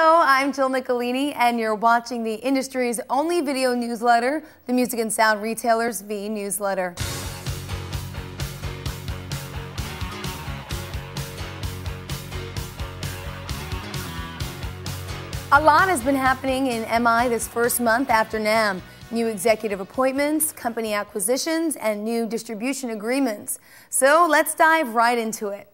Hello, I'm Jill Nicolini, and you're watching the industry's only video newsletter, the music and sound retailer's Vnewsletter. A lot has been happening in MI this first month after NAMM. New executive appointments, company acquisitions, and new distribution agreements. So let's dive right into it.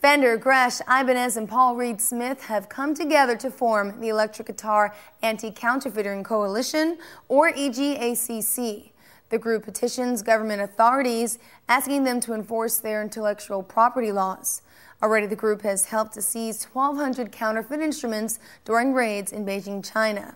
Fender, Gresh, Ibanez, and Paul Reed Smith have come together to form the Electric Guitar Anti-Counterfeiting Coalition, or EGACC. The group petitions government authorities, asking them to enforce their intellectual property laws. Already, the group has helped to seize 1,200 counterfeit instruments during raids in Beijing, China.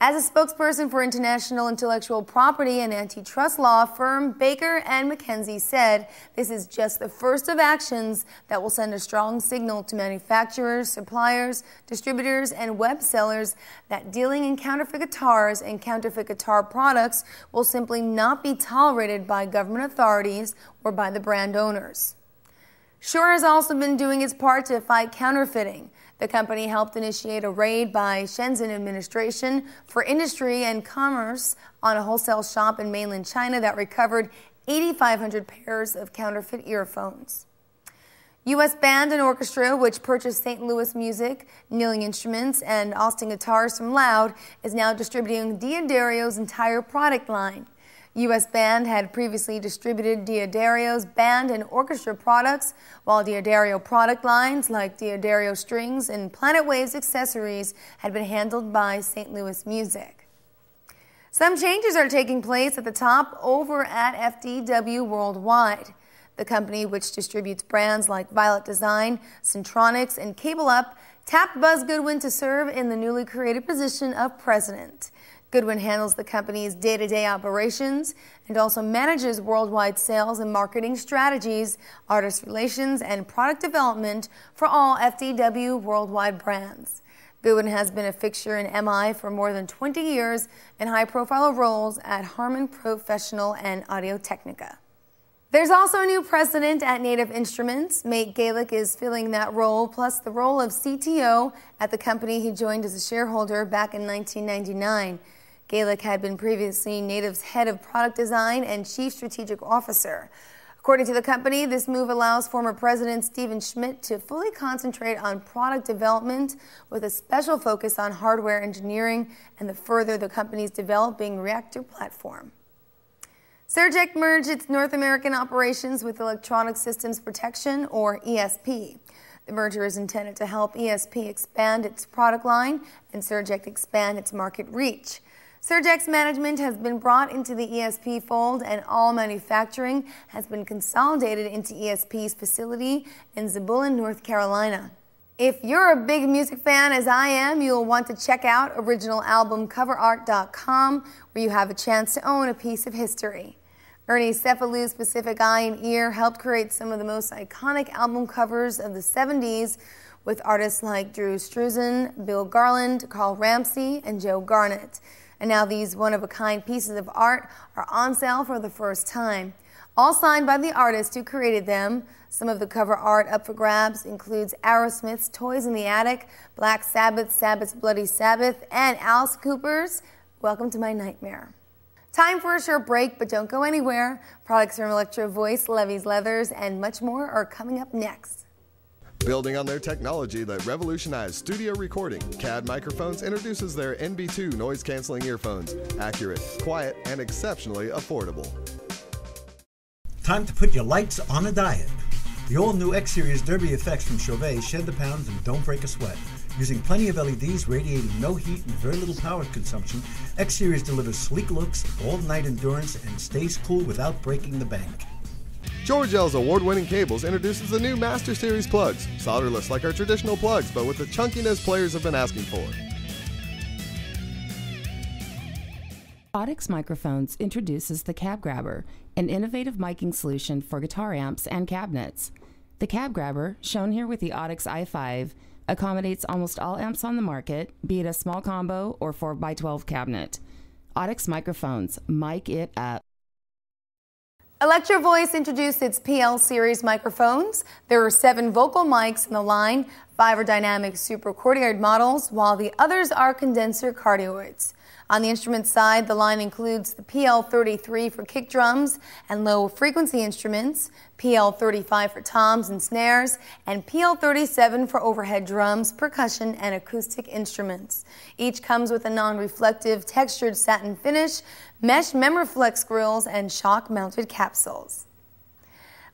As a spokesperson for international intellectual property and antitrust law firm, Baker & McKenzie said this is just the first of actions that will send a strong signal to manufacturers, suppliers, distributors, and web sellers that dealing in counterfeit guitars and counterfeit guitar products will simply not be tolerated by government authorities or by the brand owners. Shure has also been doing its part to fight counterfeiting. The company helped initiate a raid by Shenzhen Administration for Industry and Commerce on a wholesale shop in mainland China that recovered 8,500 pairs of counterfeit earphones. U.S. Band and Orchestra, which purchased St. Louis Music, Kneeling Instruments, and Austin Guitars from Loud, is now distributing D'Addario's entire product line. U.S. Band had previously distributed D'Addario's band and orchestra products, while D'Addario product lines like D'Addario strings and Planet Waves accessories had been handled by St. Louis Music. Some changes are taking place at the top over at FDW Worldwide. The company, which distributes brands like Violet Design, Centronics, and Cable Up, tapped Buzz Goodwin to serve in the newly created position of president. Goodwin handles the company's day-to-day operations and also manages worldwide sales and marketing strategies, artist relations, and product development for all FDW Worldwide brands. Goodwin has been a fixture in MI for more than 20 years in high-profile roles at Harman Professional and Audio-Technica. There's also a new president at Native Instruments. Mate Gaelic is filling that role, plus the role of CTO at the company he joined as a shareholder back in 1999. Gaelic had been previously Native's head of product design and chief strategic officer. According to the company, this move allows former President Stephen Schmidt to fully concentrate on product development with a special focus on hardware engineering and to further the company's developing reactor platform. Surject merged its North American operations with Electronic Systems Protection, or ESP. The merger is intended to help ESP expand its product line and Surject expand its market reach. Surject's management has been brought into the ESP fold, and all manufacturing has been consolidated into ESP's facility in Zebulon, North Carolina. If you're a big music fan as I am, you'll want to check out originalalbumcoverart.com, where you have a chance to own a piece of history. Ernie Cefalu's Pacific Eye and Ear helped create some of the most iconic album covers of the 70s with artists like Drew Struzan, Bill Garland, Carl Ramsey, and Joe Garnett. And now these one-of-a-kind pieces of art are on sale for the first time. All signed by the artist who created them. Some of the cover art up for grabs includes Aerosmith's Toys in the Attic, Black Sabbath's Sabbath's Bloody Sabbath, and Alice Cooper's Welcome to My Nightmare. Time for a short break, but don't go anywhere. Products from Electro Voice, Levy's Leathers, and much more are coming up next. Building on their technology that revolutionized studio recording, CAD Microphones introduces their NB2 noise-canceling earphones. Accurate, quiet, and exceptionally affordable. Time to put your lights on a diet. The all-new X-Series Derby effects from Chauvet shed the pounds and don't break a sweat. Using plenty of LEDs radiating no heat and very little power consumption, X-Series delivers sleek looks, all-night endurance, and stays cool without breaking the bank. Georgel's award-winning cables introduces the new Master Series plugs, solderless like our traditional plugs, but with the chunkiness players have been asking for. Audix Microphones introduces the Cab Grabber, an innovative miking solution for guitar amps and cabinets. The Cab Grabber, shown here with the Audix i5, accommodates almost all amps on the market, be it a small combo or 4x12 cabinet. Audix Microphones, mic it up. Electro Voice introduced its PL series microphones. There are 7 vocal mics in the line, 5 are dynamic suprachordioid models, while the others are condenser cardioids. On the instrument side, the line includes the PL33 for kick drums and low-frequency instruments, PL35 for toms and snares, and PL37 for overhead drums, percussion, and acoustic instruments. Each comes with a non-reflective textured satin finish, mesh Memorflex grills, and shock-mounted capsules.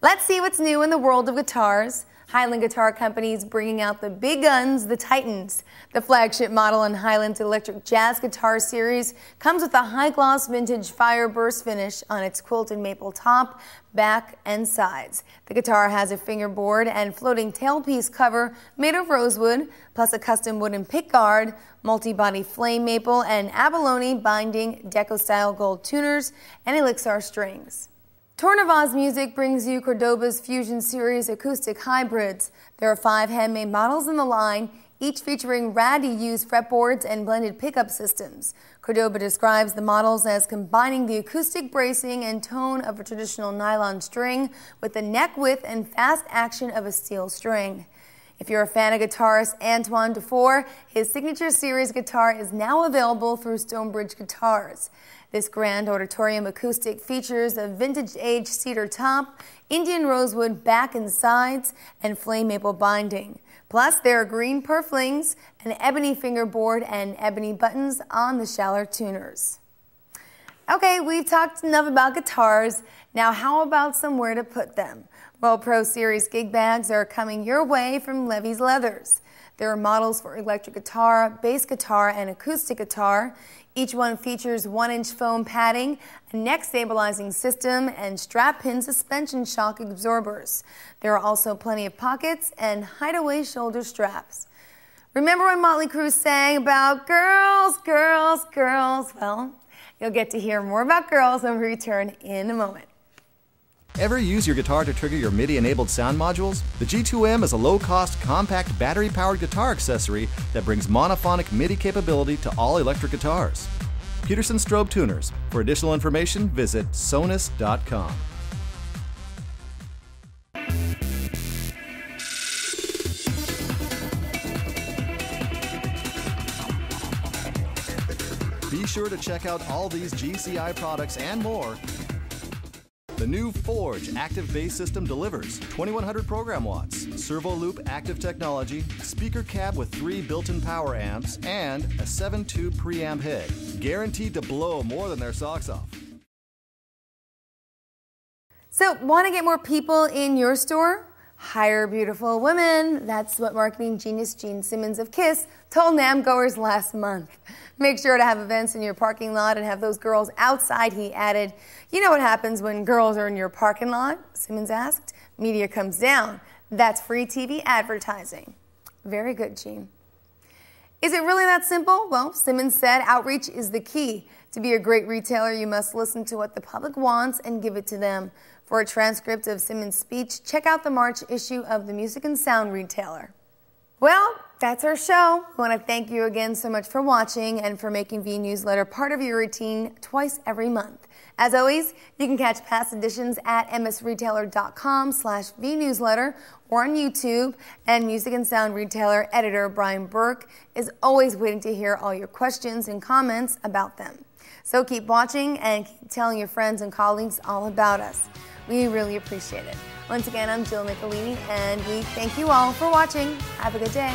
Let's see what's new in the world of guitars. Highland Guitar Company is bringing out the big guns, the Titans. The flagship model in Highland's electric jazz guitar series comes with a high-gloss vintage fireburst finish on its quilted maple top, back, and sides. The guitar has a fingerboard and floating tailpiece cover made of rosewood, plus a custom wooden pickguard, multi-body flame maple and abalone binding deco-style gold tuners, and elixir strings. Tornavaz Music brings you Cordoba's Fusion Series acoustic hybrids. There are 5 handmade models in the line, each featuring ready-to-use fretboards and blended pickup systems. Cordoba describes the models as combining the acoustic bracing and tone of a traditional nylon string with the neck width and fast action of a steel string. If you're a fan of guitarist Antoine Dufour, his signature series guitar is now available through Stonebridge Guitars. This grand auditorium acoustic features a vintage-age cedar top, Indian rosewood back and sides, and flame maple binding. Plus, there are green purflings, an ebony fingerboard, and ebony buttons on the shallow tuners. Okay, we've talked enough about guitars. Now, how about somewhere to put them? Well, Pro Series gig bags are coming your way from Levy's Leathers. There are models for electric guitar, bass guitar, and acoustic guitar. Each one features 1-inch foam padding, a neck stabilizing system, and strap-pin suspension shock absorbers. There are also plenty of pockets and hideaway shoulder straps. Remember when Motley Crue sang about girls, girls, girls? Well, you'll get to hear more about girls when we return in a moment. Ever use your guitar to trigger your MIDI-enabled sound modules? The G2M is a low-cost, compact, battery-powered guitar accessory that brings monophonic MIDI capability to all electric guitars. Peterson Strobe Tuners. For additional information, visit sonus.com. Be sure to check out all these GCI products and more. The new Forge active bass system delivers 2100 program watts, servo loop active technology, speaker cab with 3 built-in power amps, and a 7-tube preamp head, guaranteed to blow more than their socks off. So, want to get more people in your store? Hire beautiful women. That's what marketing genius Gene Simmons of KISS told NAMM goers last month. Make sure to have events in your parking lot and have those girls outside, he added. You know what happens when girls are in your parking lot? Simmons asked. Media comes down. That's free TV advertising. Very good, Gene. Is it really that simple? Well, Simmons said outreach is the key. To be a great retailer, you must listen to what the public wants and give it to them. For a transcript of Simmons' speech, check out the March issue of the Music and Sound Retailer. Well, that's our show. I want to thank you again so much for watching and for making Vnewsletter part of your routine twice every month. As always, you can catch past editions at msretailer.com/Vnewsletter or on YouTube, and Music and Sound Retailer editor Brian Burke is always waiting to hear all your questions and comments about them. So keep watching and keep telling your friends and colleagues all about us. We really appreciate it. Once again, I'm Jill Nicolini, and we thank you all for watching. Have a good day.